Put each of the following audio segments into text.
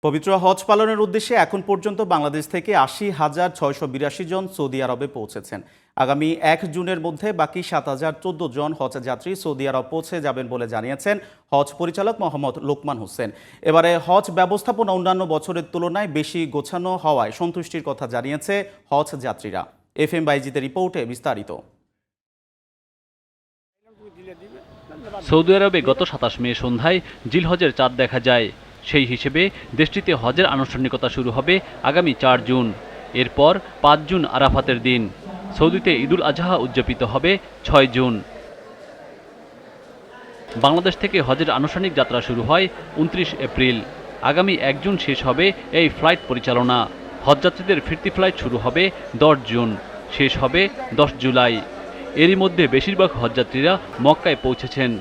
পবিত্র হজ পালনের উদ্দেশ্যে এখন পর্যন্ত বাংলাদেশ থেকে ৮০,৬৮২ জন সৌদি আরবে পৌঁছেছেন। আগামী ১ জুনের মধ্যে বাকি ৭,০১৪ জন হজযাত্রী সৌদি আরব পৌঁছে যাবেন বলে জানিয়েছেন হজ পরিচালক মোহাম্মদ লোকমান হোসেন। এবারে হজ ব্যবস্থাপনা অন্যান্য বছরের তুলনায় বেশি গোছানো হওয়ায় সন্তুষ্টির কথা জানিয়েছে হজ যাত্রীরা। FM বাইজিতের রিপোর্টে বিস্তারিত। সৌদি আরবে গত ২৭ মে সন্ধ্যায় জিলহজের চাঁদ দেখা যায়। সেই হিসেবে দেশটিতে হজের আনুষ্ঠানিকতা শুরু হবে আগামী ৪ জুন। এরপর ৫ জুন আরাফাতের দিন। সৌদিতে ঈদুল আজহা উদযাপিত হবে ৬ জুন। বাংলাদেশ থেকে হজের আনুষ্ঠানিক যাত্রা শুরু হয় ২৯ এপ্রিল। আগামী ১ জুন শেষ হবে এই ফ্লাইট পরিচালনা। হজযাত্রীদের ফিরতি ফ্লাইট শুরু হবে ১০ জুন, শেষ হবে ১০ জুলাই। এরই মধ্যে বেশিরভাগ হজযাত্রীরা মক্কায় পৌঁছেছেন।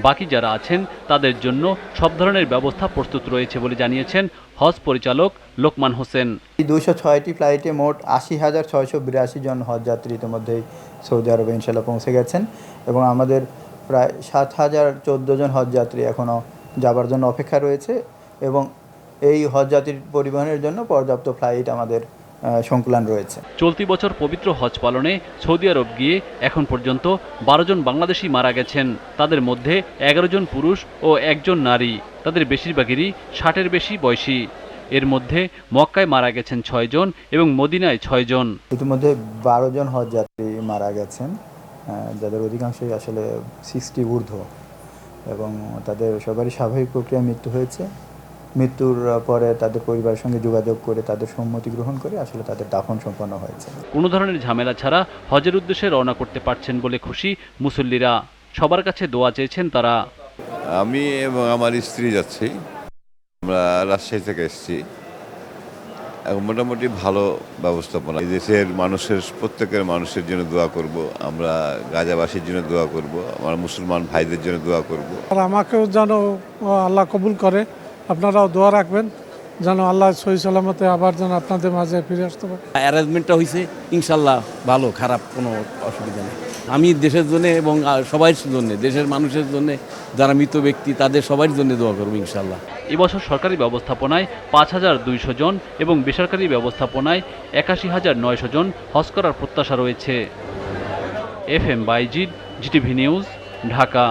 বাকি যারা আছেন তাদের জন্য সব ধরনের ব্যবস্থা প্রস্তুত রয়েছে বলে জানিয়েছেন হজ পরিচালক লোকমান হোসেন। ২০৬টি ফ্লাইটে মোট ৮০,৬৮২ জন হজযাত্রী ইতিমধ্যেই সৌদি আরবে ইনশাল্লাহ পৌঁছে গেছেন এবং আমাদের প্রায় ৭,০১৪ জন হজযাত্রী এখনও যাবার জন্য অপেক্ষা রয়েছে এবং এই হজযাত্রীর পরিবহনের জন্য পর্যাপ্ত ফ্লাইট আমাদের সংকুলান রয়েছে। চলতি বছর পবিত্র হজ পালনে সৌদি আরব গিয়ে এখন পর্যন্ত ১২ জন বাংলাদেশি মারা গেছেন। তাদের মধ্যে ১১ জন পুরুষ ও ১ জন নারী। তাদের বেশিরভাগেরই ৬০-এর বেশি বয়সী। এর মধ্যে মক্কায় মারা গেছেন ৬ জন এবং মদিনায় ৬ জন। ইতিমধ্যে ১২ জন হজযাত্রী মারা গেছেন, যাদের অধিকাংশই আসলে ৬০ ঊর্ধ্ব এবং তাদের সবারই স্বাভাবিক প্রক্রিয়ায় মৃত্যু হয়েছে। মৃত্যুর পরে তাদের পরিবারের সঙ্গে যোগাযোগ করে তাদের সম্মতি গ্রহণ করে আসলে তাদের দাফন সম্পন্ন হয়েছে। কোনো ধরনের ঝামেলা ছাড়া হজের উদ্দেশ্যে রওনা করতে পারছেন বলে খুশি মুসল্লিরা। সবার কাছে দোয়া চেয়েছেন তারা। আমি এবং আমার স্ত্রী যাচ্ছি, আমরা রাজশাহী থেকে এসেছি। এখন মোটামুটি ভালো ব্যবস্থাপনা। এই দেশের মানুষের প্রত্যেকের মানুষের জন্য দোয়া করব, আমরা গাজাবাসীর জন্য দোয়া করব, আমার মুসলমান ভাইদের জন্য দোয়া করব। আর আমাকেও যেন আল্লাহ কবুল করে, আপনারাও দোয়া রাখবেন যেন আল্লাহ সহি সালামতে আবার যেন আপনাদের মাঝে ফিরে আসতে পারে। অ্যারেঞ্জমেন্টটা হয়েছে ইনশাল্লাহ ভালো, খারাপ কোনো অসুবিধা নেই। আমি দেশের জন্য এবং সবার জন্য, দেশের মানুষের জন্য, যারা মৃত ব্যক্তি তাদের সবার জন্য দোয়া করবো ইনশাল্লাহ। এবছর সরকারি ব্যবস্থাপনায় ৫,২০০ জন এবং বেসরকারি ব্যবস্থাপনায় ৮১,৯০০ জন হজ করার প্রত্যাশা রয়েছে। FM Baizid, GTV news, Dhaka.